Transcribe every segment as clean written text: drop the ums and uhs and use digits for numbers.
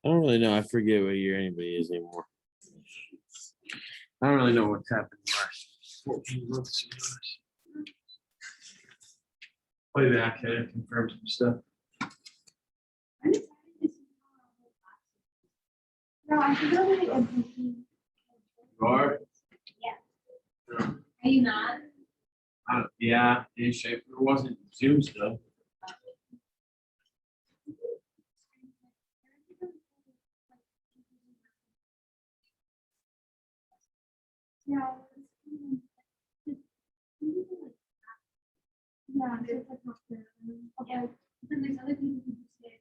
I don't really know. I forget what year anybody is anymore. I don't really know what's happened in the last 14 months. Play back and confirm some stuff. No, I think it'll be interesting. You are? Yeah. Are you not? Yeah, in shape. It wasn't Zoom stuff. Yeah. Yeah, there's like not there. Okay. Then there's other people who just say.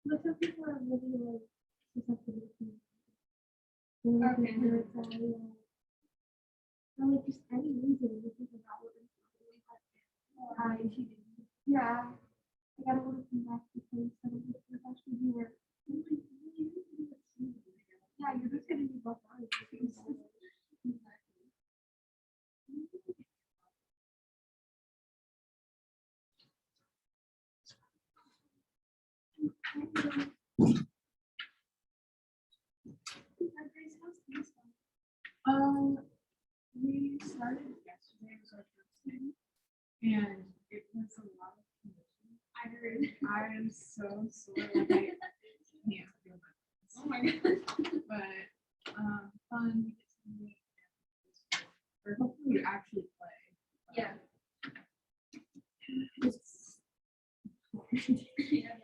But some people are really like susceptible to it. Okay. Or like just any reason to think about what it's doing. Yeah. I gotta go to some back because some of the actually you were. Yeah, you're just gonna be both eyes. We started yesterday, was our first day, and it was a lot of conditioning. I heard. I am so sore, like I can't feel my legs. Oh my god. But fun, we get to meet or hopefully you actually play. Yeah. It's Yeah.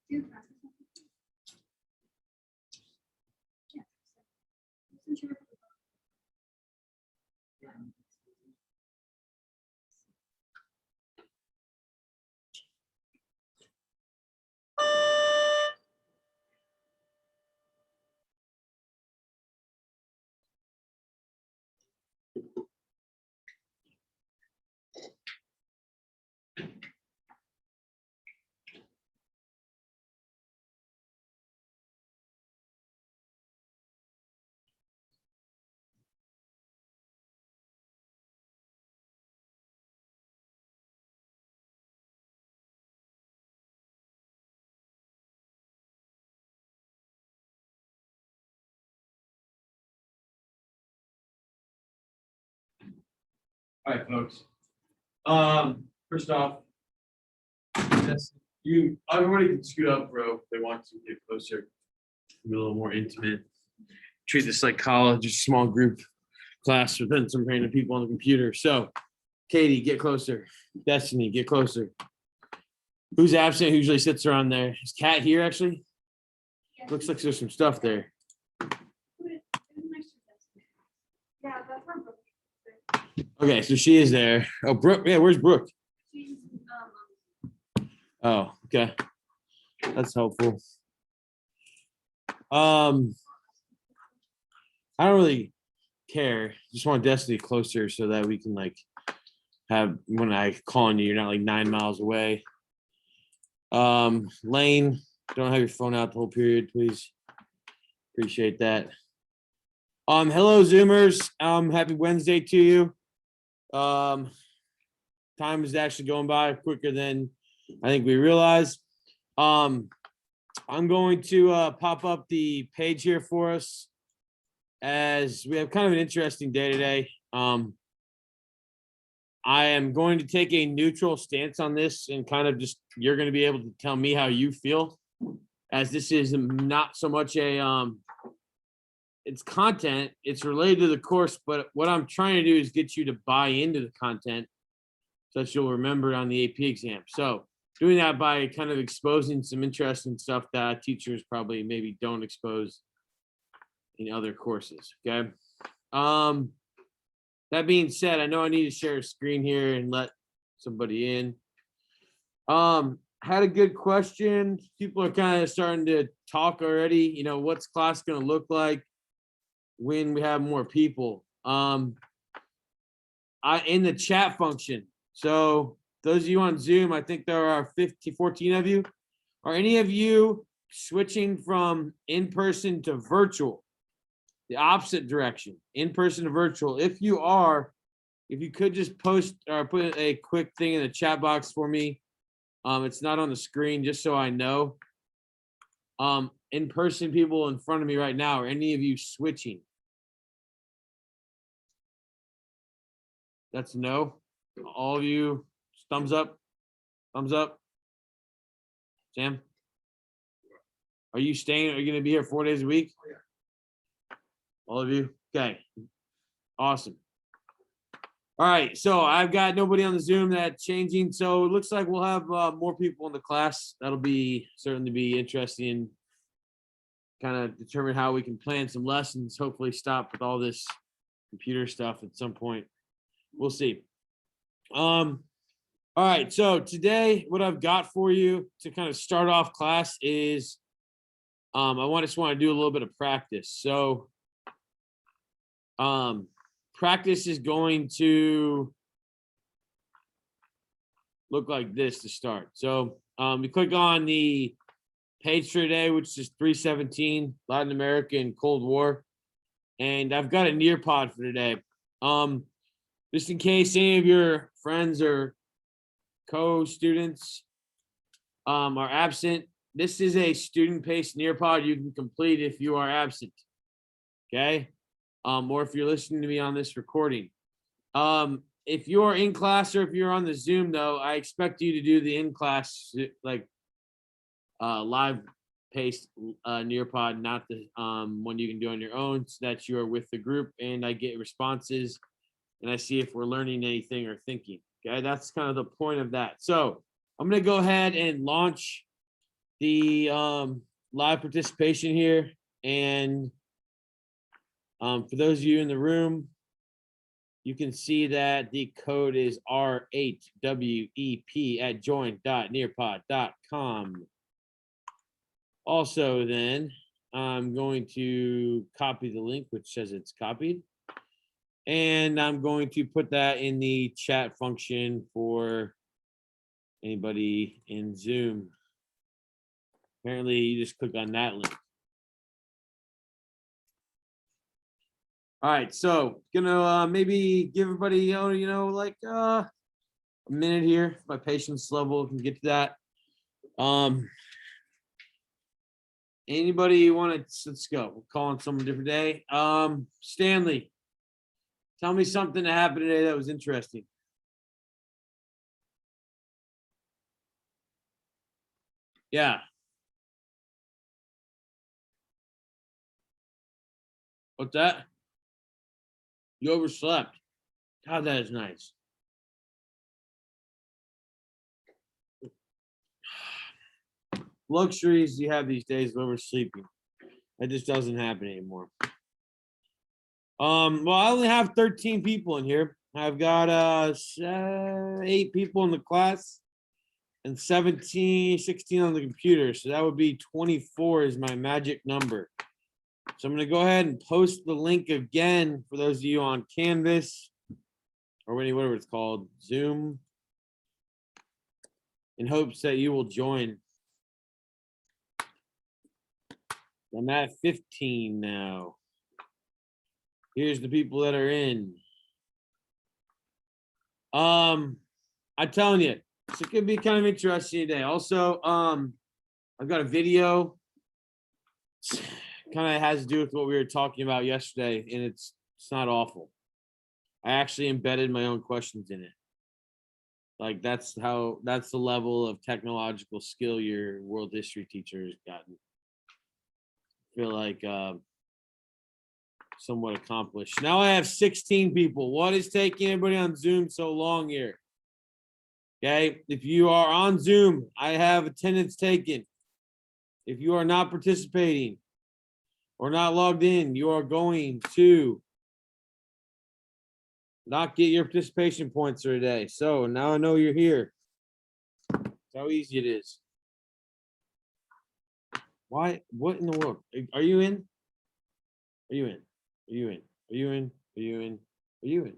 Do classes. Yeah. Since you're All right, folks. First off, yes, everybody can scoot up, bro. If they want to get closer, be a little more intimate. Treat this like college, just small group class with some random people on the computer. So, Katie, get closer. Destiny, get closer. Who's absent? Who usually sits around there? Is Kat here actually? Looks like there's some stuff there. Yeah, that's our book. Okay, so she is there. Oh, Brooke. Yeah, where's Brooke? She's Oh, okay. That's helpful. I don't really care. Just want Destiny closer so that we can like have when I call on you, you're not like 9 miles away. Lane, don't have your phone out the whole period, please. Appreciate that. Hello Zoomers. Happy Wednesday to you. Time is actually going by quicker than I think we realize. I'm going to pop up the page here for us as we have kind of an interesting day today. I am going to take a neutral stance on this and kind of just, you're going to be able to tell me how you feel, as this is not so much a, it's content, it's related to the course, but what I'm trying to do is get you to buy into the content so that you'll remember it on the AP exam. So doing that by kind of exposing some interesting stuff that teachers probably maybe don't expose in other courses, okay? That being said, I know I need to share a screen here and let somebody in. Had a good question. People are kind of starting to talk already. You know, what's class going to look like when we have more people? In the chat function. So those of you on Zoom, I think there are 14 of you. Are any of you switching from in-person to virtual? The opposite direction, in-person to virtual. If you are, if you could just post or put a quick thing in the chat box for me. It's not on the screen, just so I know. In-person people in front of me right now, are any of you switching? That's no. All of you, thumbs up. Thumbs up. Sam, are you staying? Are you going to be here 4 days a week? Oh, yeah. All of you? Okay. Awesome. All right. So I've got nobody on the Zoom that's changing. So it looks like we'll have more people in the class. That'll be certainly be interesting. Kind of determine how we can plan some lessons, hopefully stop with all this computer stuff at some point. We'll see. All right. So today, what I've got for you to kind of start off class is I just want to do a little bit of practice. So practice is going to look like this to start. So we click on the page for today, which is 317, Latin America and Cold War. And I've got a Nearpod for today. Just in case any of your friends or co-students are absent, this is a student-paced Nearpod you can complete if you are absent. Okay? Or if you're listening to me on this recording. If you're in class or if you're on the Zoom, though, I expect you to do the in-class, like live paced Nearpod, not the one you can do on your own, so that you are with the group and I get responses and I see if we're learning anything or thinking. Okay, that's kind of the point of that. So I'm going to go ahead and launch the live participation here. And for those of you in the room, you can see that the code is R8WEP at join.nearpod.com. Also, then I'm going to copy the link, which says it's copied. And I'm going to put that in the chat function for anybody in Zoom. Apparently, you just click on that link. All right, so gonna maybe give everybody, like a minute here. My patience level can get to that. Anybody want to? Let's go. We'll call on someone different day. Stanley, tell me something that happened today that was interesting. Yeah. What's that? You overslept. God, that is nice. Luxuries you have these days of oversleeping. That just doesn't happen anymore. Well, I only have 13 people in here. I've got 8 people in the class. and 17, 16 on the computer. So that would be 24 is my magic number. So I'm gonna go ahead and post the link again for those of you on Canvas or whatever it's called, Zoom, in hopes that you will join. I'm at 15 now. Here's the people that are in. I'm telling you, it could be kind of interesting today. Also, I've got a video. Kind of has to do with what we were talking about yesterday, and it's not awful. I actually embedded my own questions in it. Like that's the level of technological skill your world history teacher has gotten. I feel like somewhat accomplished. Now I have 16 people. What is taking everybody on Zoom so long here? Okay, if you are on Zoom, I have attendance taken. If you are not participating or not logged in, you are going to not get your participation points for today. So now I know you're here. That's how easy it is. Why? What in the world? Are you in? Are you in? Are you in? Are you in? Are you in? Are you in?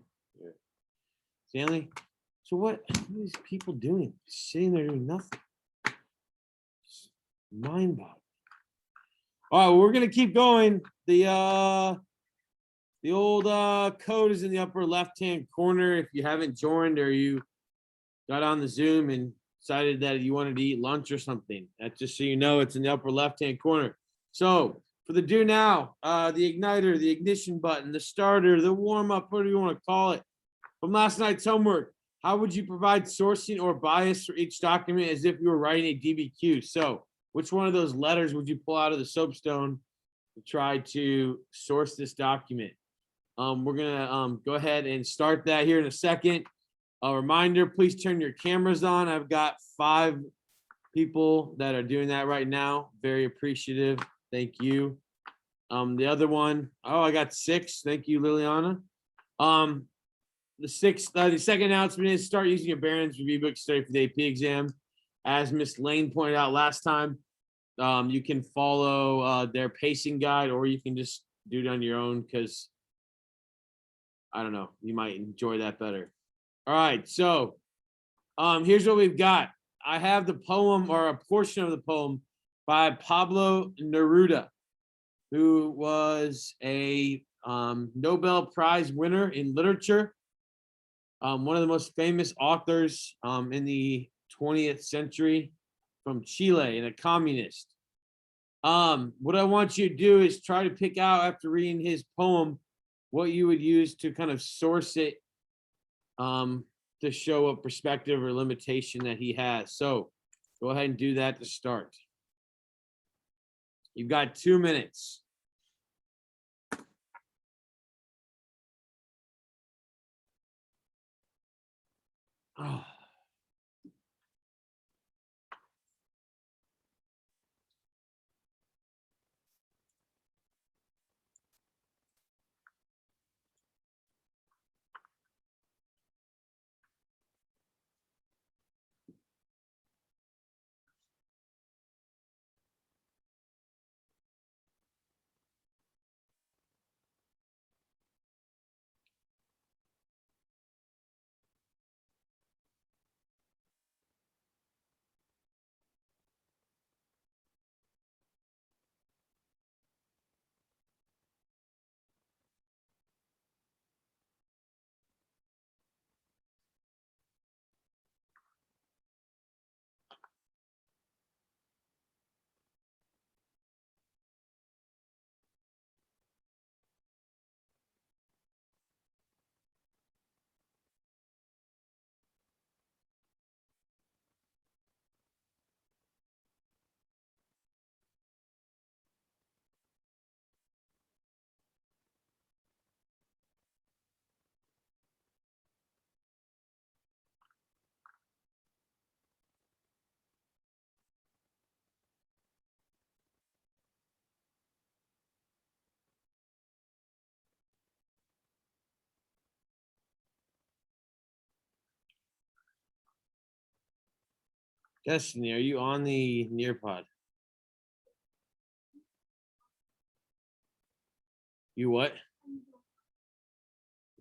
Stanley? So what are these people doing? Sitting there doing nothing. Mind boggling. All right, well, we're gonna keep going. The old code is in the upper left-hand corner. If you haven't joined or you got on the Zoom and decided that you wanted to eat lunch or something, that's just so you know, it's in the upper left-hand corner. So for the do now, the igniter, the ignition button, the starter, the warm-up, whatever you want to call it, from last night's homework, how would you provide sourcing or bias for each document as if you were writing a DBQ? So which one of those letters would you pull out of the soapstone to try to source this document? We're gonna go ahead and start that here in a second. A reminder, please turn your cameras on. I've got 5 people that are doing that right now. Very appreciative. Thank you. The other one, oh, I got 6. Thank you, Liliana. The second announcement is start using your Barron's review book study for the AP exam. As Miss Lane pointed out last time, you can follow their pacing guide, or you can just do it on your own because I don't know, you might enjoy that better. All right, so here's what we've got. I have the poem or a portion of the poem by Pablo Neruda, who was a Nobel Prize winner in literature. One of the most famous authors in the 20th century from Chile and a communist. What I want you to do is try to pick out after reading his poem what you would use to kind of source it to show a perspective or limitation that he has. So go ahead and do that to start. You've got 2 minutes. Oh. Destiny, are you on the Nearpod? You what?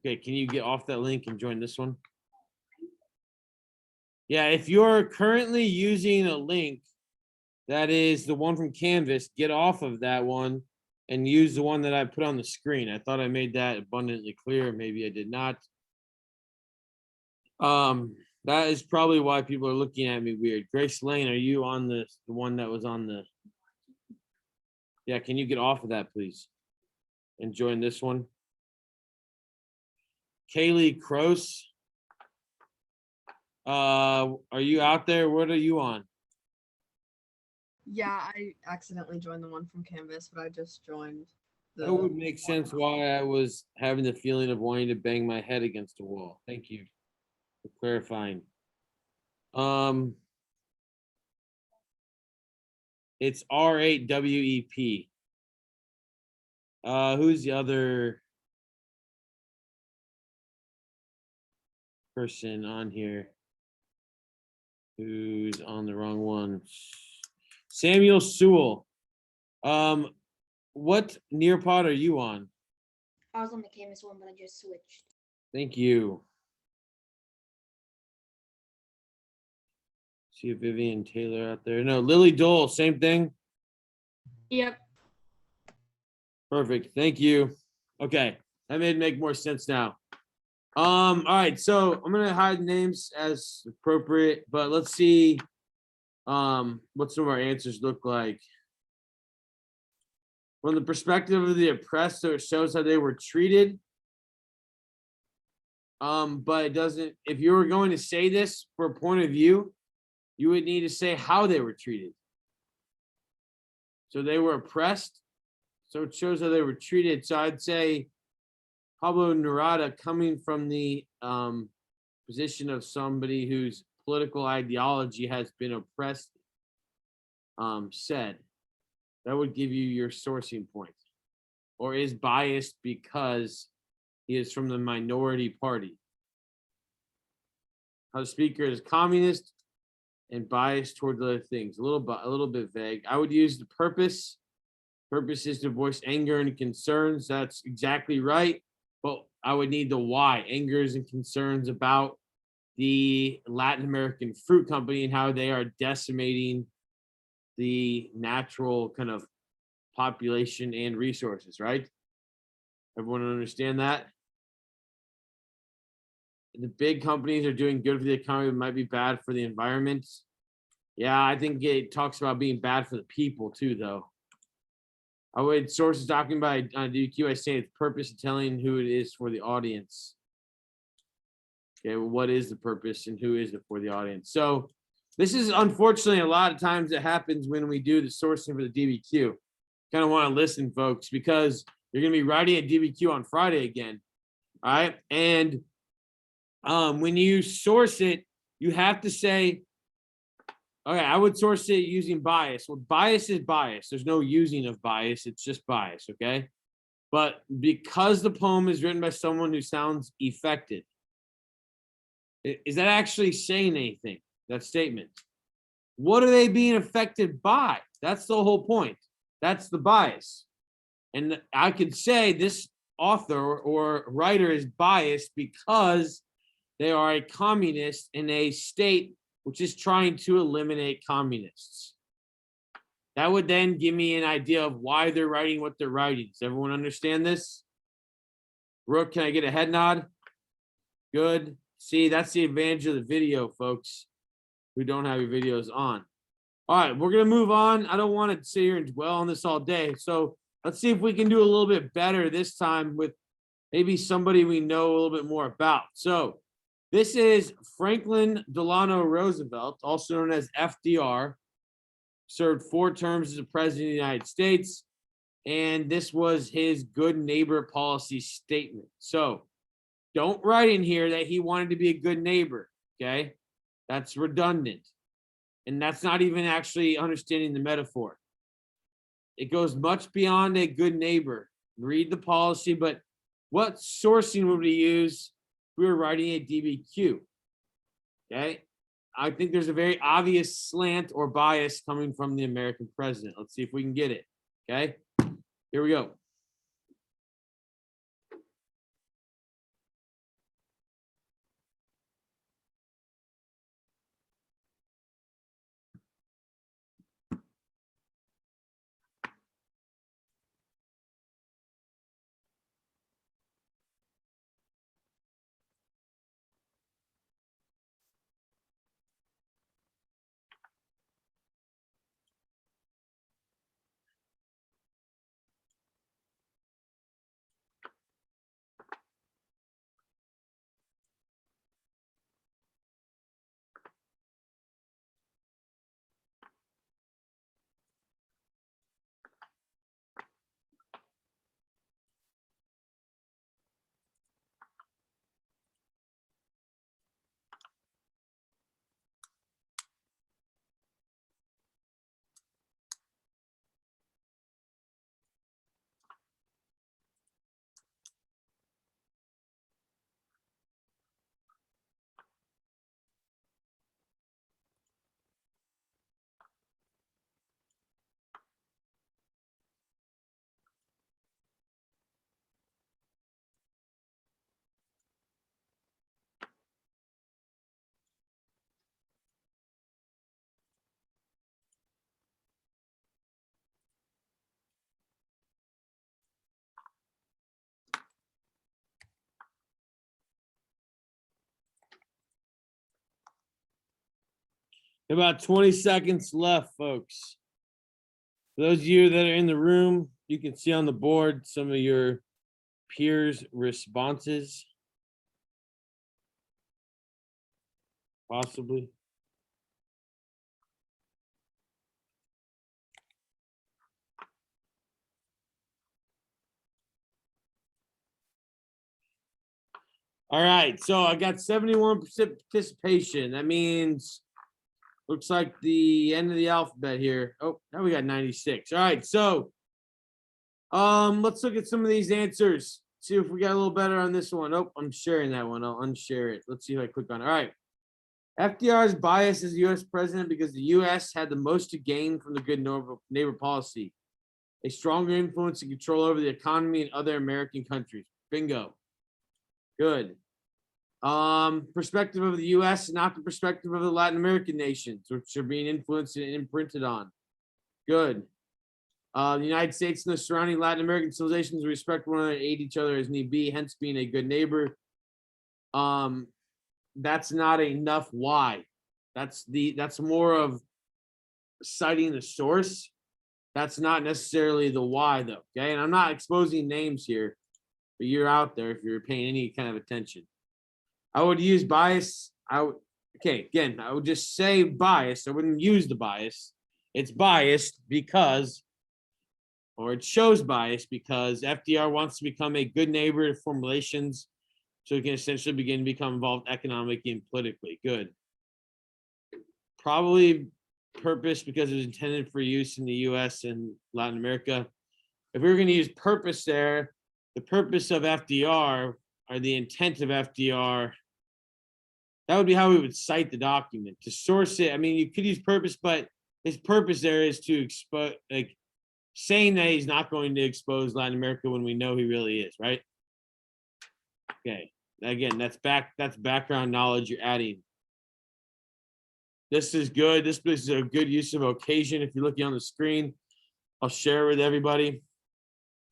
Okay, can you get off that link and join this one? Yeah, if you're currently using a link that is the one from Canvas, get off of that one and use the one that I put on the screen. I thought I made that abundantly clear. Maybe I did not. That is probably why people are looking at me weird. Grace Lane, are you on the one that was on the? Yeah, can you get off of that, please? And join this one. Kaylee Kroos. Are you out there? What are you on? Yeah, I accidentally joined the one from Canvas, but I just joined the. That would make sense why I was having the feeling of wanting to bang my head against a wall. Thank you for clarifying. It's R8WEP. Who's the other person on here who's on the wrong one? Samuel Sewell. What Nearpod are you on? I was on the Canvas one, but I just switched. Thank you. See if Vivian Taylor out there. No, Lily Dole, same thing. Yep. Perfect. Thank you. Okay, that made make more sense now. All right, so I'm gonna hide names as appropriate, but let's see what some of our answers look like. From the perspective of the oppressed, so it shows how they were treated. But it doesn't, if you were going to say this for a point of view, you would need to say how they were treated. So they were oppressed, so it shows how they were treated. So I'd say Pablo Nerada, coming from the position of somebody whose political ideology has been oppressed, said that would give you your sourcing point, or is biased because he is from the minority party. How the speaker is communist and biased towards other things. A little bit vague. I would use the purpose. Purpose is to voice anger and concerns. That's exactly right. But I would need the why. Angers and concerns about the Latin American fruit company and how they are decimating the natural kind of population and resources, right? Everyone understand that? The big companies are doing good for the economy, but might be bad for the environment. Yeah, I think it talks about being bad for the people too, though. I would sources talking by DQ. I say its purpose of telling who it is for the audience. Okay, well, what is the purpose and who is it for the audience? So this is unfortunately a lot of times it happens when we do the sourcing for the DBQ. Kind of want to listen, folks, because you're going to be writing a DBQ on Friday again. All right. And when you source it, you have to say, okay, I would source it using bias. Well, bias is bias. There's no using of bias. It's just bias, okay? But because the poem is written by someone who sounds affected, is that actually saying anything, that statement? What are they being affected by? That's the whole point. That's the bias. And I could say this author or writer is biased because they are a communist in a state which is trying to eliminate communists. That would then give me an idea of why they're writing what they're writing. Does everyone understand this? Brooke, can I get a head nod? Good. See, that's the advantage of the video, folks, who don't have your videos on. All right, we're going to move on. I don't want to sit here and dwell on this all day. So let's see if we can do a little bit better this time with maybe somebody we know a little bit more about. So this is Franklin Delano Roosevelt, also known as FDR, served 4 terms as the president of the United States, and this was his good neighbor policy statement. So don't write in here that he wanted to be a good neighbor, okay? That's redundant, and that's not even actually understanding the metaphor. It goes much beyond a good neighbor. Read the policy, but what sourcing would we use? We were writing a DBQ, okay? I think there's a very obvious slant or bias coming from the American president. Let's see if we can get it. Okay, here we go. About 20 seconds left, folks. For those of you that are in the room, you can see on the board some of your peers' responses. Possibly. All right, so I got 71% participation. That means looks like the end of the alphabet here. Oh, now we got 96. All right, so let's look at some of these answers. See if we got a little better on this one. Oh, I'm sharing that one. I'll unshare it. Let's see if I click on it. All right. FDR's bias as U.S. president because the U.S. had the most to gain from the good neighbor policy, a stronger influence and control over the economy in other American countries. Bingo. Good. Perspective of the U.S., not the perspective of the Latin American nations, which are being influenced and imprinted on. Good. The United States and the surrounding Latin American civilizations respect one another and aid each other as need be, hence being a good neighbor. That's not enough. Why? That's more of citing the source. That's not necessarily the why, though. Okay, and I'm not exposing names here, but you're out there if you're paying any kind of attention. I would use bias. I would just say bias. I wouldn't use the bias. It's biased because, or it shows bias because FDR wants to become a good neighbor to form relations so he can essentially begin to become involved economically and politically. Good. Probably purpose because it was intended for use in the US and Latin America. If we were going to use purpose there, the purpose of FDR or the intent of FDR, that would be how we would cite the document. To source it, I mean, you could use purpose, but his purpose there is to expose, like saying that he's not going to expose Latin America when we know he really is, right? Okay. Again, that's background knowledge you're adding. This is good. This is a good use of occasion. If you're looking on the screen, I'll share with everybody.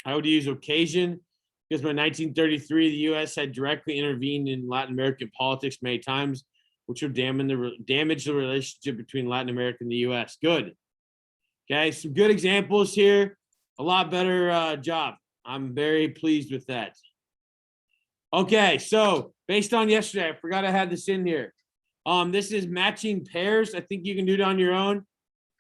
I would use occasion because by 1933, the U.S. had directly intervened in Latin American politics many times, which would damage the relationship between Latin America and the U.S. Good. Okay, some good examples here. A lot better job. I'm very pleased with that. Okay, so based on yesterday, I forgot I had this in here. This is matching pairs. I think you can do it on your own.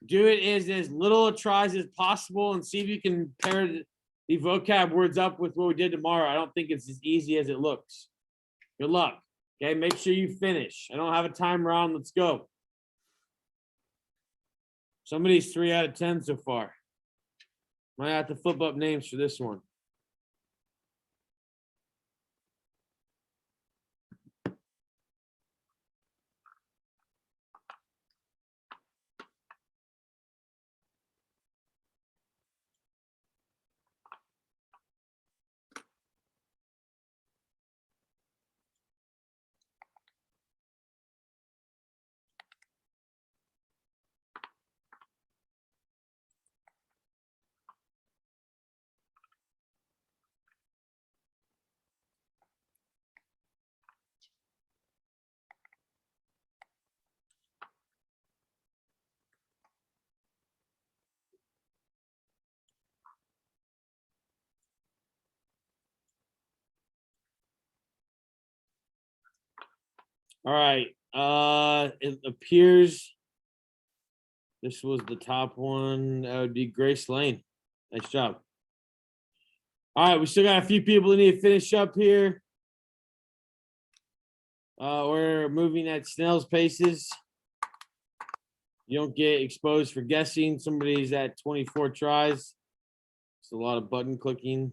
Do it as little tries as possible and see if you can pair the vocab words up with what we did tomorrow. I don't think it's as easy as it looks. Good luck. Okay, make sure you finish. I don't have a timer on. Let's go. Somebody's 3 out of 10 so far. Might have to flip up names for this one. All right. It appears this was the top one. That would be Grace Lane. Nice job. All right, we still got a few people who need to finish up here. We're moving at snail's paces. You don't get exposed for guessing. Somebody's at 24 tries. It's a lot of button clicking.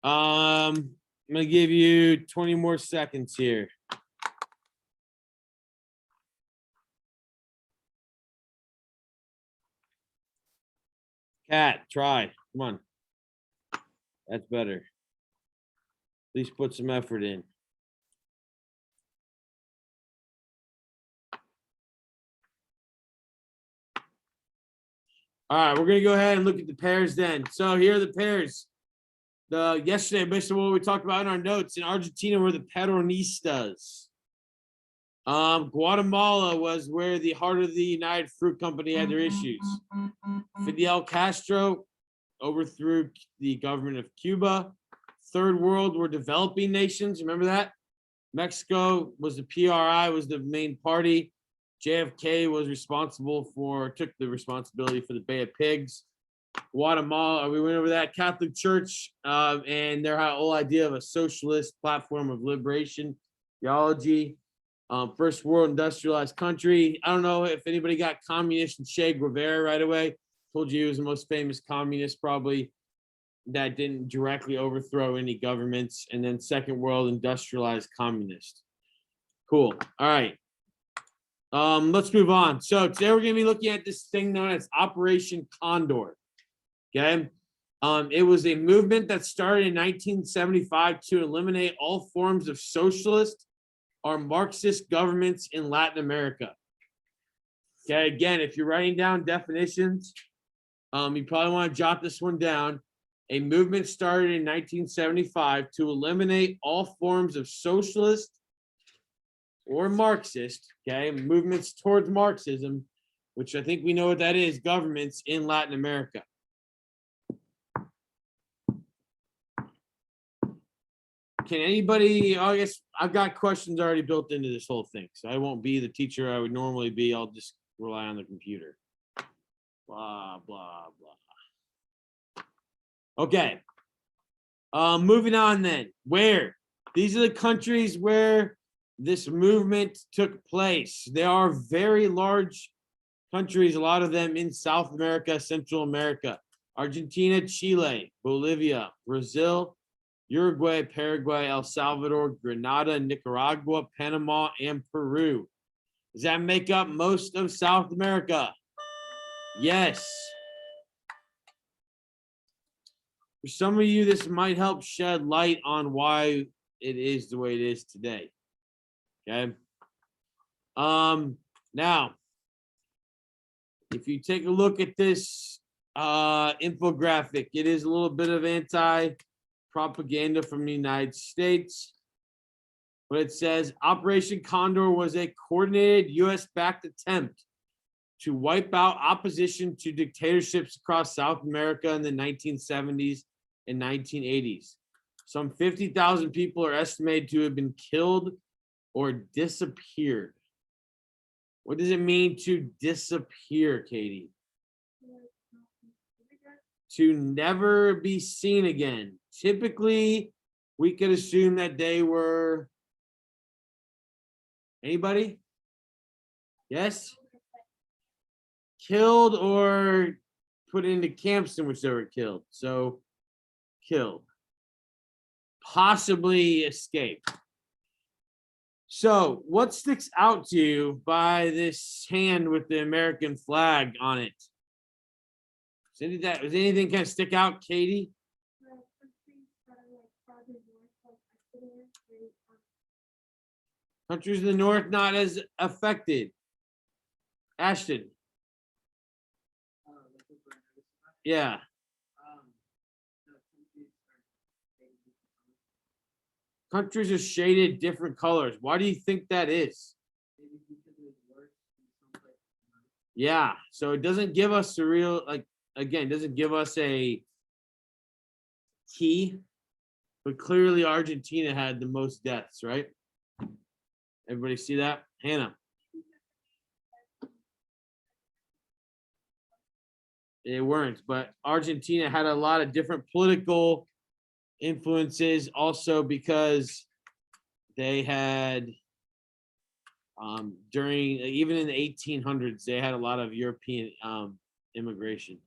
I'm gonna give you 20 more seconds here. Cat, try. Come on. That's better. At least put some effort in. All right, we're gonna go ahead and look at the pairs then. So here are the pairs. Yesterday, based on what we talked about in our notes, in Argentina were the Peronistas. Guatemala was where the heart of the United Fruit Company had their issues. Fidel Castro overthrew the government of Cuba. Third world were developing nations. Remember that? Mexico was the PRI, was the main party. JFK was took the responsibility for the Bay of Pigs. Guatemala, we went over that. Catholic Church and their whole idea of a socialist platform of liberation theology. First world industrialized country. I don't know if anybody got communist and Che Guevara right away. Told you he was the most famous communist probably that didn't directly overthrow any governments. And then second world industrialized communist. Cool. All right. Let's move on. So today we're going to be looking at this thing known as Operation Condor. Okay. It was a movement that started in 1975 to eliminate all forms of socialist or Marxist governments in Latin America. Okay, again, if you're writing down definitions, you probably want to jot this one down. A movement started in 1975 to eliminate all forms of socialist or Marxist, okay, movements towards Marxism, which I think we know what that is, governments in Latin America. Can anybody, I guess I've got questions already built into this whole thing, so I won't be the teacher I would normally be. I'll just rely on the computer. Blah, blah, blah. Okay. Moving on then. Where? These are the countries where this movement took place. They are very large countries, a lot of them in South America, Central America. Argentina, Chile, Bolivia, Brazil, Uruguay, Paraguay, El Salvador, Grenada, Nicaragua, Panama, and Peru. Does that make up most of South America? Yes. For some of you, this might help shed light on why it is the way it is today. Okay. Now, if you take a look at this infographic, it is a little bit of anti-propaganda from the United States. But it says Operation Condor was a coordinated US-backed attempt to wipe out opposition to dictatorships across South America in the 1970s and 1980s. Some 50,000 people are estimated to have been killed or disappeared. What does it mean to disappear, Katie? To never be seen again. Typically, we could assume that they were. Anybody? Yes? Killed or put into camps in which they were killed. So, killed. Possibly escaped. So, what sticks out to you by this hand with the American flag on it? Does anything kind of stick out, Katie? Countries in the north not as affected. Ashton. Yeah. Countries are shaded different colors. Why do you think that is? Yeah, so it doesn't give us a real, like, again, it doesn't give us a key, but clearly Argentina had the most deaths, right? Everybody see that? Hannah. They weren't, but Argentina had a lot of different political influences also because they had during even in the 1800s they had a lot of European immigration,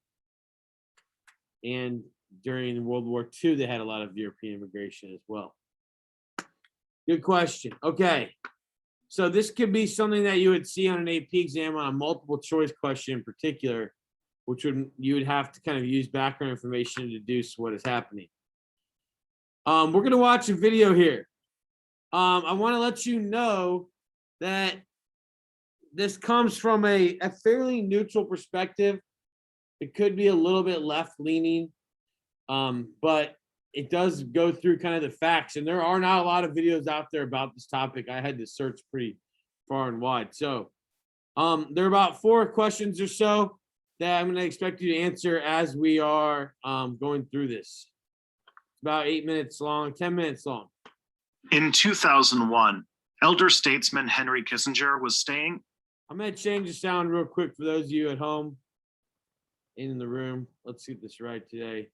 and during World War II they had a lot of European immigration as well. Good question. Okay, so this could be something that you would see on an AP exam on a multiple choice question in particular, which you would have to kind of use background information to deduce what is happening. We're going to watch a video here. I want to let you know that this comes from a fairly neutral perspective. It could be a little bit left leaning, but it does go through kind of the facts. And there are not a lot of videos out there about this topic. I had to search pretty far and wide. So there are about 4 questions or so that I'm going to expect you to answer as we are going through this. It's about 8 minutes long, 10 minutes long. In 2001, elder statesman Henry Kissinger was staying. I'm going to change the sound real quick for those of you at home in the room. Let's get this right today.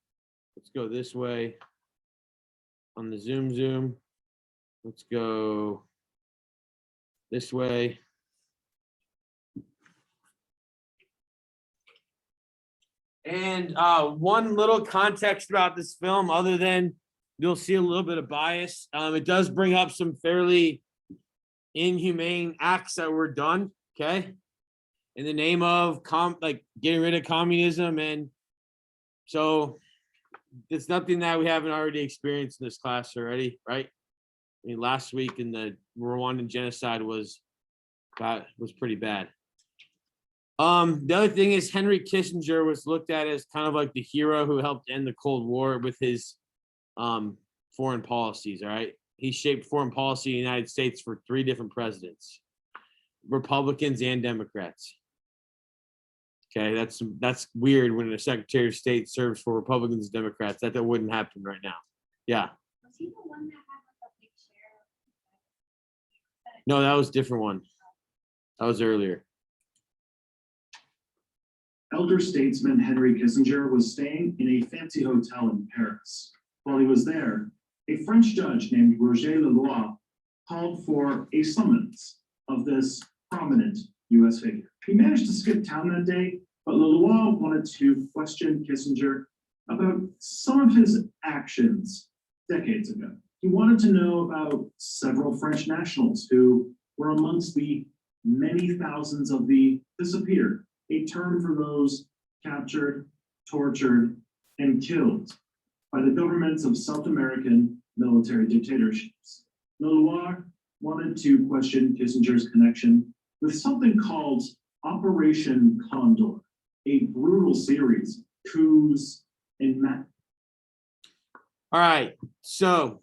Let's go this way on the Zoom. Let's go this way. And one little context about this film, other than you'll see a little bit of bias, it does bring up some fairly inhumane acts that were done, okay, in the name of like getting rid of communism. And so it's nothing that we haven't already experienced in this class already, right? I mean, last week in the Rwandan genocide was pretty bad. The other thing is Henry Kissinger was looked at as kind of like the hero who helped end the Cold War with his foreign policies. All right, he shaped foreign policy in the United States for 3 different presidents, Republicans and Democrats. Okay, that's weird when a Secretary of State serves for Republicans and Democrats. That wouldn't happen right now. Yeah. Was he the one that had like a big share? No, that was a different one. That was earlier. Elder statesman Henry Kissinger was staying in a fancy hotel in Paris. While he was there, a French judge named Roger Leloir called for a summons of this prominent U.S. figure. He managed to skip town that day, but Leloir wanted to question Kissinger about some of his actions decades ago. He wanted to know about several French nationals who were amongst the many thousands of the disappeared, a term for those captured, tortured, and killed by the governments of South American military dictatorships. Leloir wanted to question Kissinger's connection with something called Operation Condor, a brutal series of coups and All right, so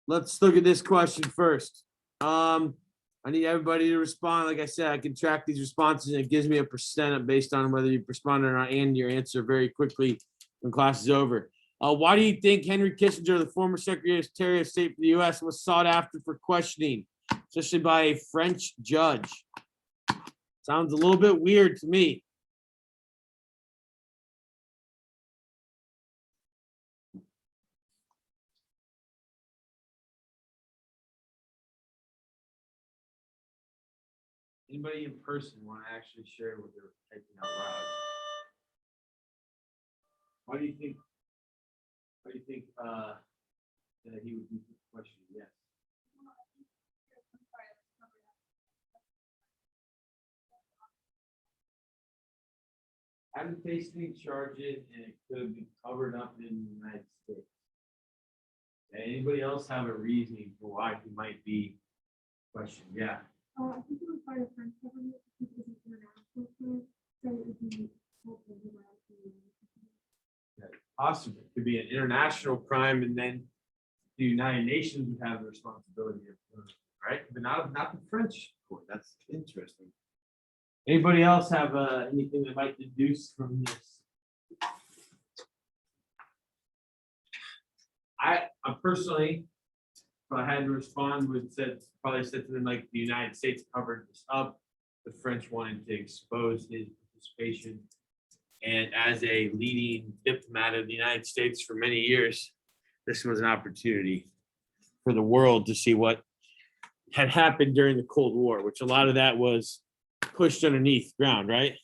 let's look at this question first. I need everybody to respond. Like I said, I can track these responses and it gives me a percent based on whether you responded or not and your answer very quickly when class is over. Why do you think Henry Kissinger, the former Secretary of State for the U.S., was sought after for questioning, especially by a French judge? Sounds a little bit weird to me. Anybody in person want to actually share what they're typing out loud? Why do you think that he would be questioned? Yes. Hadn't faced any charges and it could have been covered up in the United States. Anybody else have a reasoning for why he might be questioned? Yeah. I think it was by the French government because it was an international affair, so it would be hopefully around the Possibly. It could be an international crime, and then the United Nations would have the responsibility of doing it, right? But not the French court. That's interesting. Anybody else have anything they might deduce from this? I personally, if I had to respond, probably said to them like the United States covered this up. The French wanted to expose his participation. And as a leading diplomat of the United States for many years, this was an opportunity for the world to see what had happened during the Cold War, which a lot of that was pushed underneath ground, right?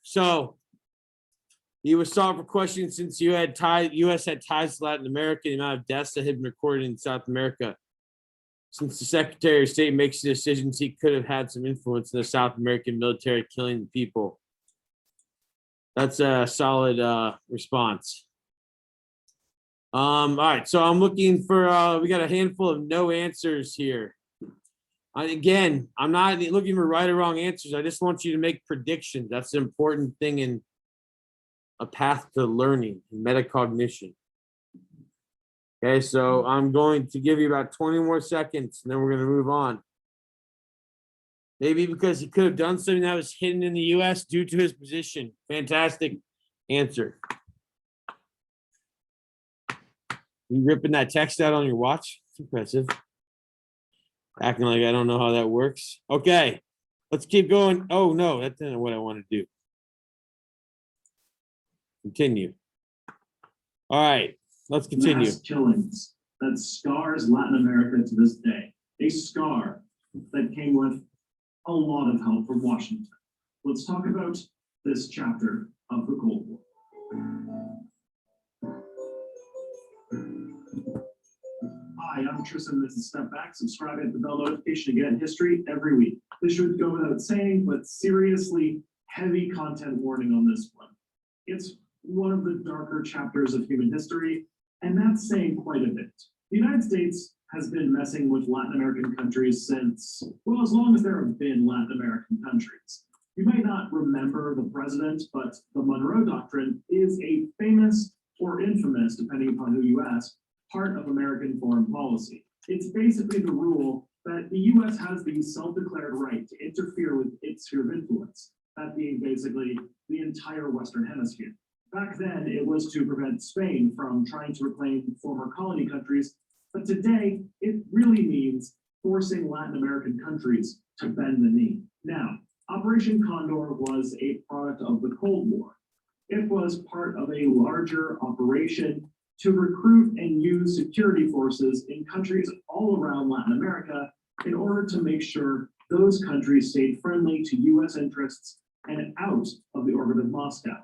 So you were solved for questions since U.S. had ties to Latin America, the amount of deaths that had been recorded in South America. Since the Secretary of State makes the decisions, he could have had some influence in the South American military killing the people. That's a solid response. All right, so I'm looking for, we got a handful of no answers here. Again, I'm not looking for right or wrong answers. I just want you to make predictions. That's an important thing in a path to learning, metacognition. Okay, so I'm going to give you about 20 more seconds, and then we're going to move on. Maybe because he could have done something that was hidden in the U.S. due to his position. Fantastic answer. You ripping that text out on your watch? It's impressive. Acting like I don't know how that works. Okay, let's keep going. Oh, no, that's not what I want to do. Continue. All right, let's continue. Mass killings that scars Latin America to this day. A scar that came with a lot of help from Washington. Let's talk about this chapter of the Cold War. Hi, I'm Tristan. This is Step Back. Subscribe and the bell notification to get history every week. This should go without saying, but seriously, heavy content warning on this one. It's one of the darker chapters of human history, and that's saying quite a bit. The United States has been messing with Latin American countries since, well, as long as there have been Latin American countries. You might not remember the president, but the Monroe Doctrine is a famous or infamous, depending upon who you ask, part of American foreign policy. It's basically the rule that the US has the self-declared right to interfere with its sphere of influence, that being basically the entire Western Hemisphere. Back then, it was to prevent Spain from trying to reclaim former colony countries, but today, it really means forcing Latin American countries to bend the knee. Now, Operation Condor was a product of the Cold War. It was part of a larger operation to recruit and use security forces in countries all around Latin America in order to make sure those countries stayed friendly to US interests and out of the orbit of Moscow.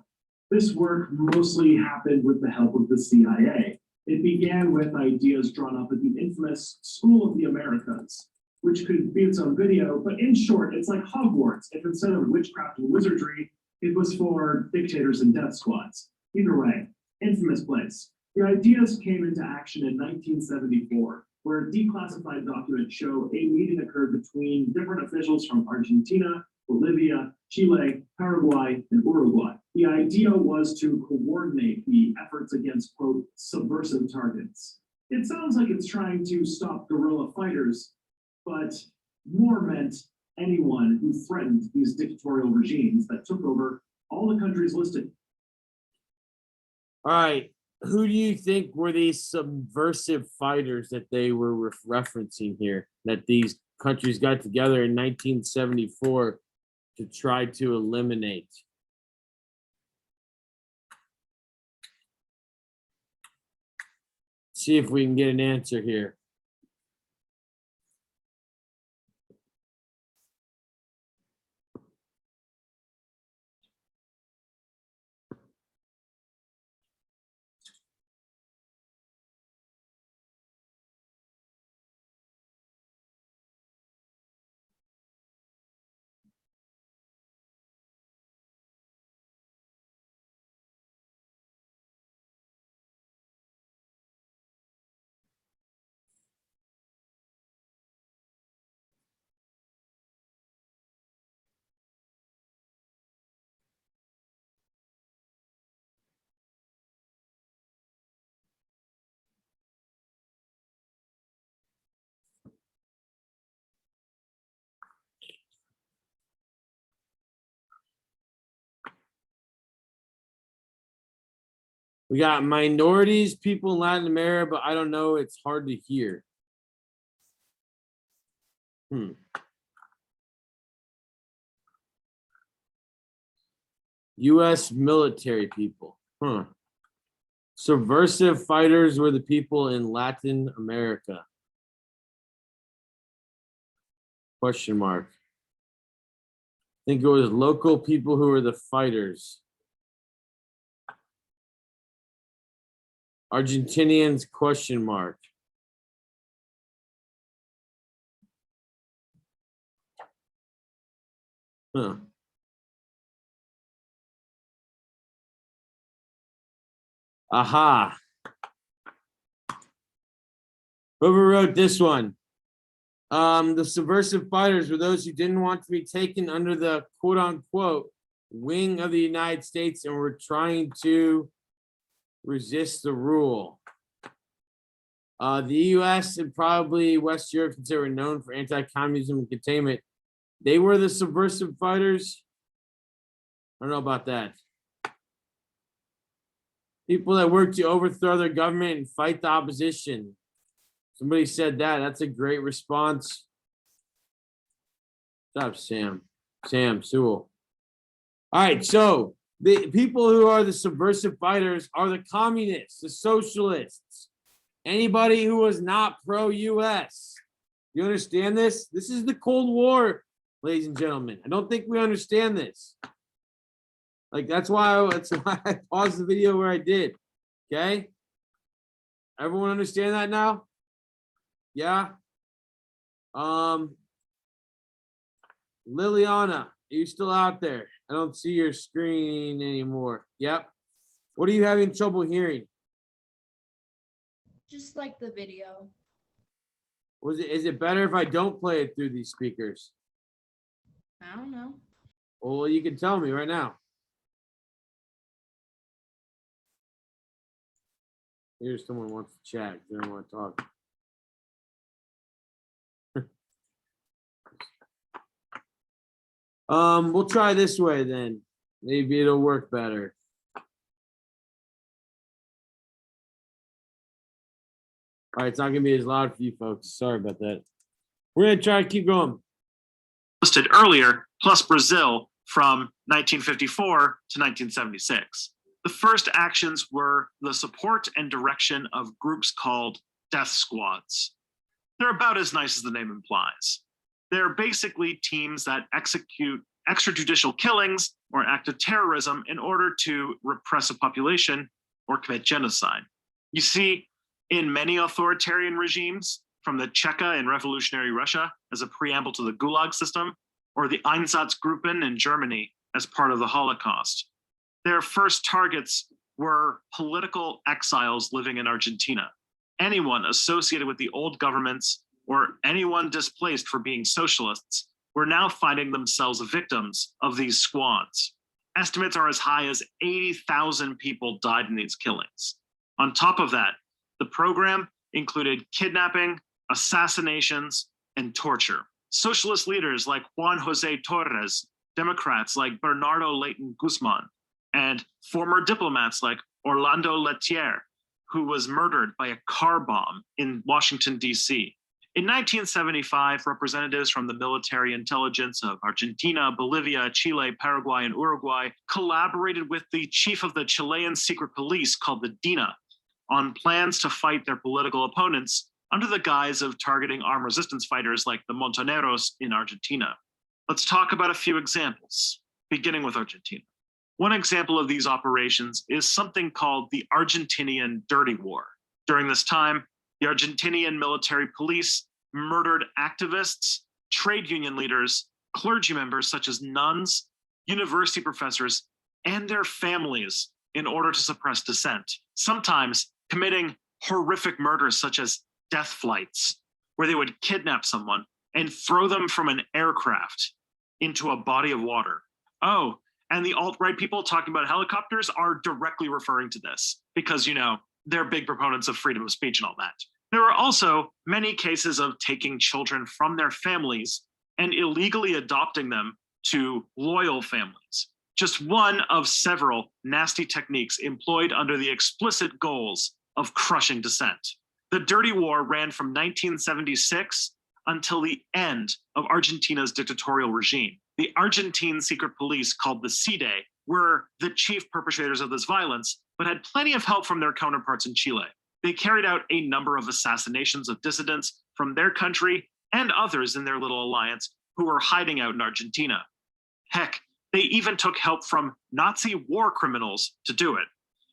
This work mostly happened with the help of the CIA. It began with ideas drawn up at the infamous School of the Americas, which could be its own video, but in short, it's like Hogwarts if instead of witchcraft and wizardry, it was for dictators and death squads. Either way, infamous place. The ideas came into action in 1974, where declassified documents show a meeting occurred between different officials from Argentina, Bolivia, Chile, Paraguay, and Uruguay. The idea was to coordinate the efforts against, quote, subversive targets. It sounds like it's trying to stop guerrilla fighters, but more meant anyone who threatened these dictatorial regimes that took over all the countries listed. All right, who do you think were these subversive fighters that they were referencing here, that these countries got together in 1974 to try to eliminate? See if we can get an answer here. We got minorities, people in Latin America, but I don't know. It's hard to hear. U.S. military people. Subversive fighters were the people in Latin America. Question mark. I think it was local people who were the fighters. Argentinians, question mark. Aha. Whoever wrote this one? The subversive fighters were those who didn't want to be taken under the quote unquote wing of the United States and were trying to resist the rule. The US and probably West Europe, since they were known for anti-communism and containment, they were the subversive fighters. I don't know about that. People that work to overthrow their government and fight the opposition. Somebody said that. That's a great response. Good job, Sam. Sam Sewell. All right, so the people who are the subversive fighters are the communists, the socialists, anybody who was not pro-US. You understand this? This is the Cold War, ladies and gentlemen. I don't think we understand this. Like, that's why I paused the video where I did. Okay? Everyone understand that now? Yeah. Liliana, are you still out there? I don't see your screen anymore. Yep. What are you having trouble hearing? Just like the video. Is it better if I don't play it through these speakers? I don't know. Well, you can tell me right now. Here's someone wants to chat. They don't want to talk. We'll try this way then. Maybe it'll work better. All right, it's not gonna be as loud for you folks. Sorry about that. We're gonna try to keep going. Listed earlier, plus Brazil from 1954 to 1976. The first actions were the support and direction of groups called death squads. They're about as nice as the name implies. They're basically teams that execute extrajudicial killings or active terrorism in order to repress a population or commit genocide. You see, in many authoritarian regimes, from the Cheka in revolutionary Russia as a preamble to the Gulag system, or the Einsatzgruppen in Germany as part of the Holocaust, their first targets were political exiles living in Argentina. Anyone associated with the old governments or anyone displaced for being socialists were now finding themselves victims of these squads. Estimates are as high as 80,000 people died in these killings. On top of that, the program included kidnapping, assassinations, and torture. Socialist leaders like Juan Jose Torres, Democrats like Bernardo Leighton Guzman, and former diplomats like Orlando Lettier, who was murdered by a car bomb in Washington, D.C. In 1975, representatives from the military intelligence of Argentina, Bolivia, Chile, Paraguay, and Uruguay collaborated with the chief of the Chilean secret police called the DINA on plans to fight their political opponents under the guise of targeting armed resistance fighters like the Montoneros in Argentina. Let's talk about a few examples, beginning with Argentina. One example of these operations is something called the Argentinian Dirty War. During this time, the Argentinian military police murdered activists, trade union leaders, clergy members such as nuns, university professors, and their families in order to suppress dissent, sometimes committing horrific murders such as death flights, where they would kidnap someone and throw them from an aircraft into a body of water. Oh, and the alt-right people talking about helicopters are directly referring to this because, they're big proponents of freedom of speech and all that. There are also many cases of taking children from their families and illegally adopting them to loyal families. just one of several nasty techniques employed under the explicit goals of crushing dissent. The Dirty War ran from 1976 until the end of Argentina's dictatorial regime. The Argentine secret police, called the CIDE, were the chief perpetrators of this violence, but had plenty of help from their counterparts in Chile. They carried out a number of assassinations of dissidents from their country and others in their little alliance who were hiding out in Argentina. Heck, they even took help from Nazi war criminals to do it.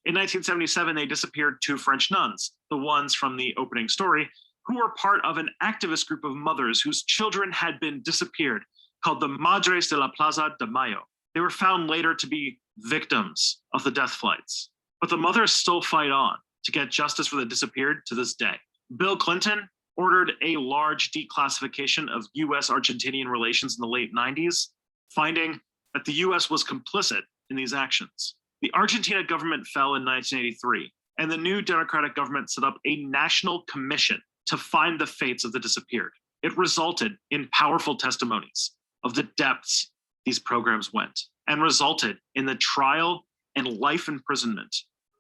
In 1977, they disappeared 2 French nuns, the ones from the opening story, who were part of an activist group of mothers whose children had been disappeared, called the Madres de la Plaza de Mayo. They were found later to be victims of the death flights. But the mothers still fight on to get justice for the disappeared to this day. Bill Clinton ordered a large declassification of US-Argentinian relations in the late 90s, finding that the US was complicit in these actions. The Argentina government fell in 1983, and the new democratic government set up a national commission to find the fates of the disappeared. It resulted in powerful testimonies of the depths these programs went, and resulted in the trial and life imprisonment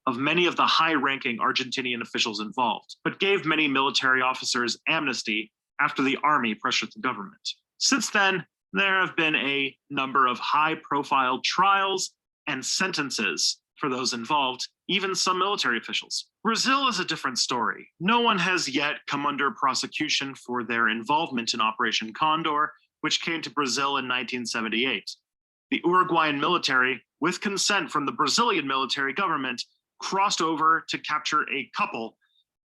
of many of the high-ranking Argentinian officials involved, but gave many military officers amnesty after the army pressured the government. Since then, there have been a number of high-profile trials and sentences for those involved, even some military officials. Brazil is a different story. No one has yet come under prosecution for their involvement in Operation Condor, which came to Brazil in 1978. The Uruguayan military, with consent from the Brazilian military government, crossed over to capture a couple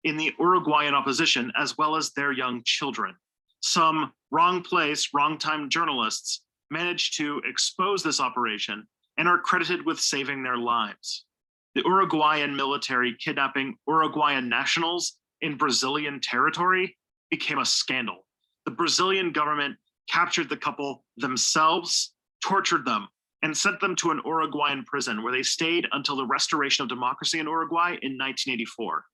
in the Uruguayan opposition, as well as their young children. Some wrong place, wrong time journalists managed to expose this operation and are credited with saving their lives. The Uruguayan military kidnapping Uruguayan nationals in Brazilian territory became a scandal. The Brazilian government captured the couple themselves, tortured them, and sent them to an Uruguayan prison where they stayed until the restoration of democracy in Uruguay in 1984.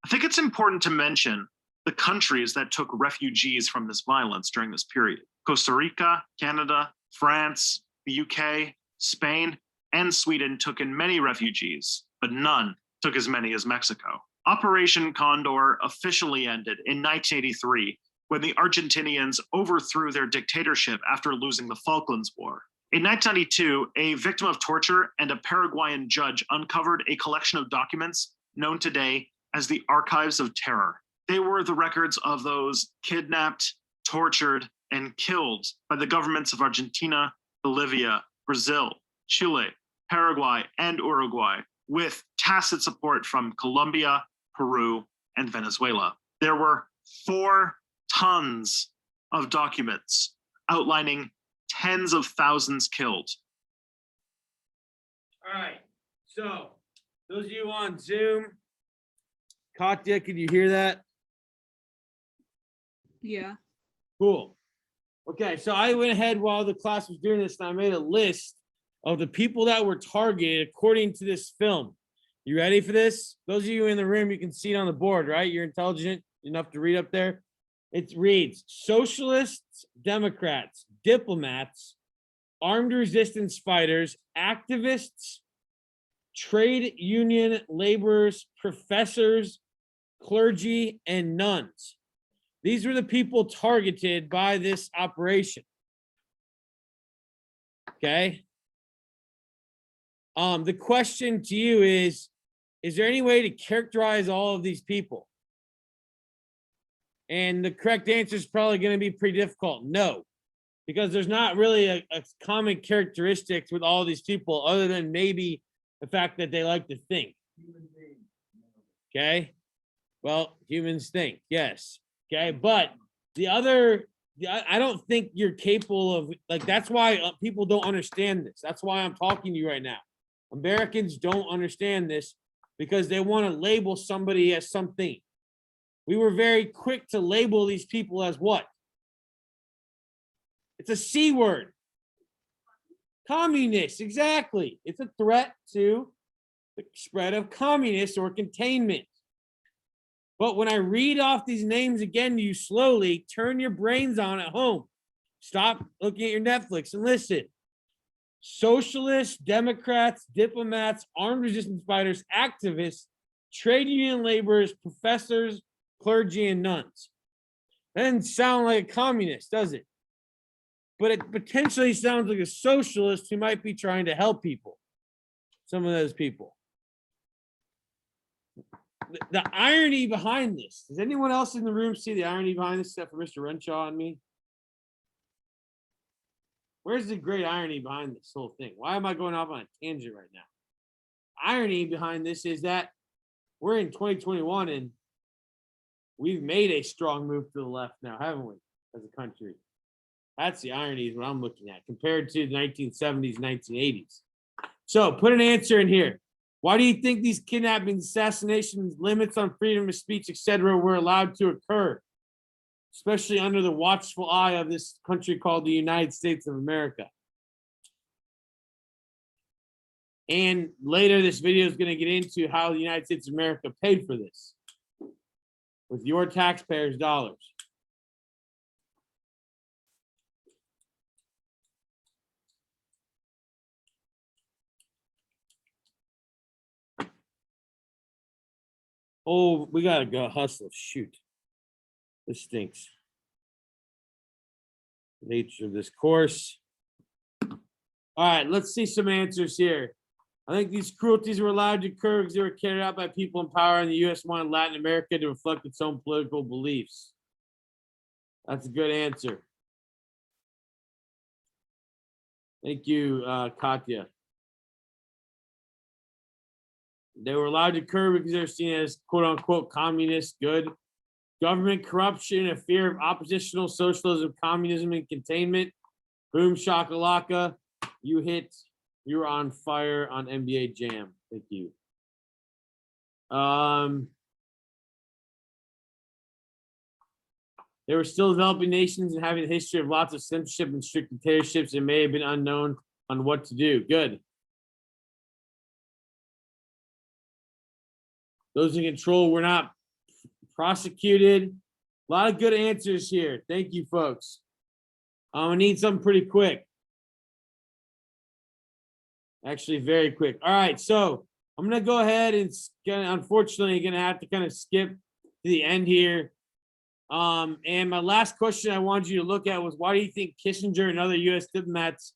I think it's important to mention the countries that took refugees from this violence during this period. Costa Rica, Canada, France, the UK, Spain, and Sweden took in many refugees, but none took as many as Mexico. Operation Condor officially ended in 1983 when the Argentinians overthrew their dictatorship after losing the Falklands War. In 1992, a victim of torture and a Paraguayan judge uncovered a collection of documents known today as the Archives of Terror. They were the records of those kidnapped, tortured, and killed by the governments of Argentina, Bolivia, Brazil, Chile, Paraguay, and Uruguay, with tacit support from Colombia, Peru, and Venezuela. There were 4 tons of documents outlining tens of thousands killed. All right, so those of you on Zoom, Katya, can you hear that? Yeah. Cool. Okay, so I went ahead while the class was doing this and I made a list of the people that were targeted according to this film. You ready for this? Those of you in the room, you can see it on the board, right? You're intelligent enough to read up there. It reads: socialists, Democrats, diplomats, armed resistance fighters, activists, trade union laborers, professors, clergy, and nuns. These were the people targeted by this operation. Okay. The question to you is there any way to characterize all of these people? And the correct answer is probably going to be pretty difficult. No, because there's not really a common characteristics with all these people other than maybe the fact that they like to think. Okay. Well, humans think, yes. Okay. But I don't think you're capable of, like, that's why people don't understand this. That's why I'm talking to you right now. Americans don't understand this because they want to label somebody as something. We were very quick to label these people as what? It's a C word. Communists, exactly. It's a threat to the spread of communists or containment. But when I read off these names again to you slowly, turn your brains on at home. Stop looking at your Netflix and listen. socialists, Democrats, diplomats, armed resistance fighters, activists, trade union laborers, professors, clergy, and nuns. That doesn't sound like a communist, does it? But it potentially sounds like a socialist who might be trying to help people. Some of those people. The irony behind this. Does anyone else in the room see the irony behind this except for Mr. Renshaw and me? Where's the great irony behind this whole thing? Why am I going off on a tangent right now? Irony behind this is that we're in 2021 and we've made a strong move to the left now, haven't we, as a country? That's the irony is what I'm looking at compared to the 1970s, 1980s. So put an answer in here. Why do you think these kidnappings, assassinations, limits on freedom of speech, etc., were allowed to occur? Especially under the watchful eye of this country called the United States of America. And later, this video is going to get into how the United States of America paid for this with your taxpayers' dollars. Oh, we gotta go hustle. Shoot. This stinks. Nature of this course. All right, let's see some answers here. I think these cruelties were allowed to occur because they were carried out by people in power, and the U.S. wanted Latin America to reflect its own political beliefs. That's a good answer. Thank you, Katya. They were allowed to occur because they're seen as quote unquote communist. Good. Government corruption, a fear of oppositional socialism, communism, and containment. Boom shakalaka. You were on fire on NBA Jam. Thank you. They were still developing nations and having a history of lots of censorship and strict dictatorships. It may have been unknown on what to do. Good. Those in control were not prosecuted. A lot of good answers here. Thank you, folks. I need something pretty quick. Actually, very quick. All right, so I'm going to go ahead and unfortunately going to have to kind of skip to the end here. And my last question I wanted you to look at was, why do you think Kissinger and other U.S. diplomats,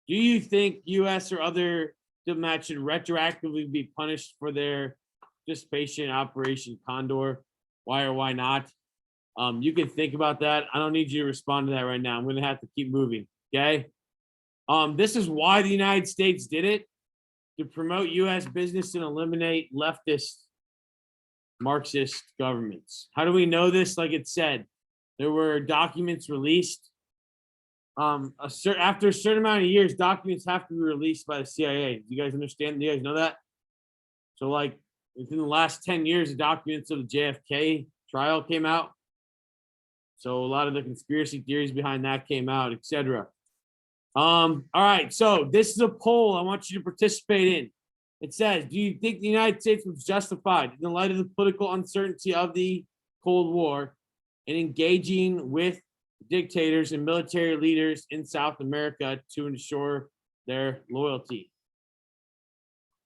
do you think U.S. or other diplomats should retroactively be punished for their participation in Operation Condor? Why or why not? You can think about that. I don't need you to respond to that right now. I'm going to have to keep moving. Okay. This is why the United States did it, to promote U.S. business and eliminate leftist Marxist governments. How do we know this? Like it said, there were documents released. After a certain amount of years, documents have to be released by the CIA. Do you guys understand? Do you guys know that? So like within the last 10 years, the documents of the JFK trial came out. So a lot of the conspiracy theories behind that came out, etc. All right, so this is a poll I want you to participate in. It says, do you think the United States was justified in the light of the political uncertainty of the Cold War in engaging with dictators and military leaders in South America to ensure their loyalty?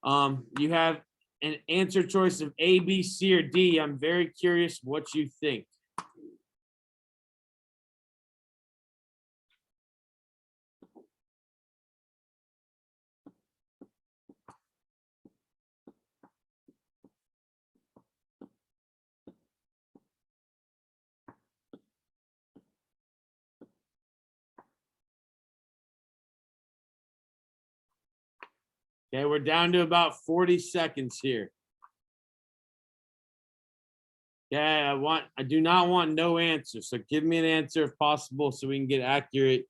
You have an answer choice of A, B, C, or D. I'm very curious what you think. Okay, we're down to about 40 seconds here. Okay, I do not want no answer. So give me an answer if possible so we can get accurate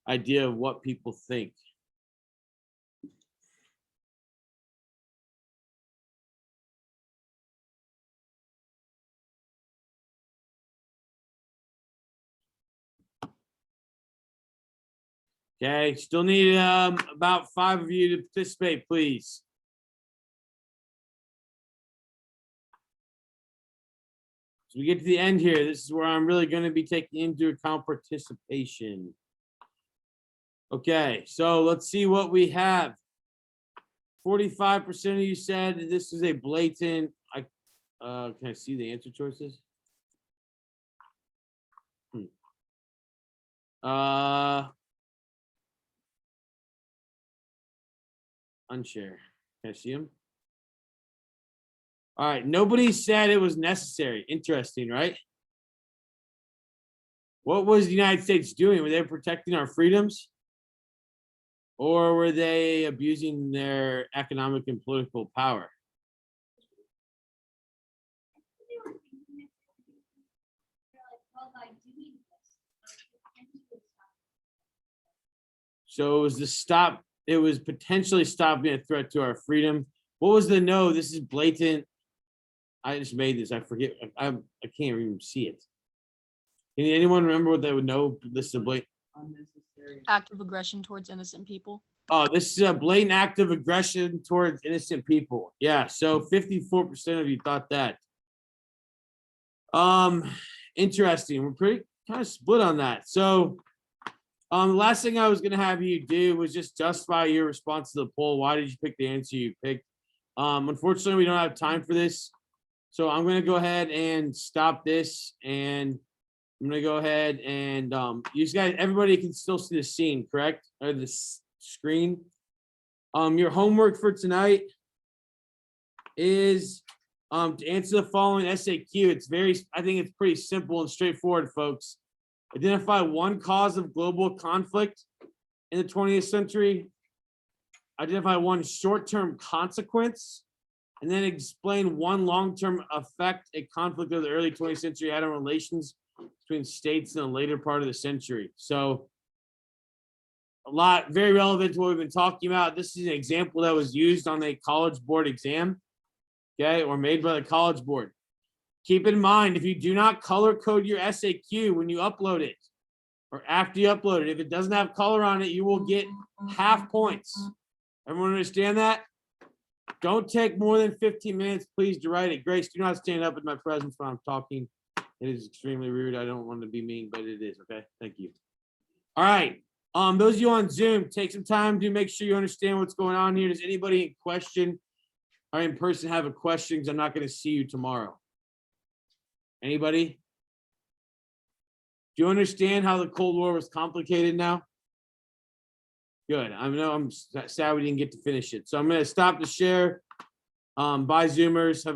idea of what people think. Okay, still need about 5 of you to participate, please. So we get to the end here. This is where I'm really going to be taking into account participation. Okay, so let's see what we have. 45% of you said this is a blatant. Can I see the answer choices? Unshare. Can I see them? All right. Nobody said it was necessary. Interesting, right? What was the United States doing? Were they protecting our freedoms? Or were they abusing their economic and political power? They were thinking it. They're like, well, by doing this, potentially stop. So it was it was potentially stopping a threat to our freedom. What was the no? This is blatant. I just made this. I forget. I can't even see it. Can anyone remember what they would know? This is a blatant. Act of aggression towards innocent people. Oh, this is a blatant act of aggression towards innocent people. Yeah, so 54% of you thought that. Interesting. We're pretty kind of split on that. So, the last thing I was gonna have you do was just justify your response to the poll. Why did you pick the answer you picked? Unfortunately, we don't have time for this, so I'm gonna go ahead and stop this, and I'm gonna go ahead and you guys, everybody can still see the scene, correct? Or the screen. Your homework for tonight is to answer the following SAQ. It's I think it's pretty simple and straightforward, folks. Identify one cause of global conflict in the 20th century. Identify one short-term consequence, and then explain one long-term effect a conflict of the early 20th century had on relations between states in the later part of the century. So very relevant to what we've been talking about. This is an example that was used on a college board exam, okay, or made by the college board. Keep in mind, if you do not color code your SAQ when you upload it, or after you upload it, if it doesn't have color on it, you will get half points. Everyone understand that? Don't take more than 15 minutes, please, to write it. Grace, do not stand up in my presence when I'm talking. It is extremely rude. I don't want to be mean, but it is, okay? Thank you. All right. Those of you on Zoom, take some time to make sure you understand what's going on here. Does anybody in question or in person have a question? Because I'm not going to see you tomorrow. Anybody? Do you understand how the Cold War was complicated now? Good. I know I'm sad we didn't get to finish it. So I'm going to stop the share. Bye, Zoomers. Have a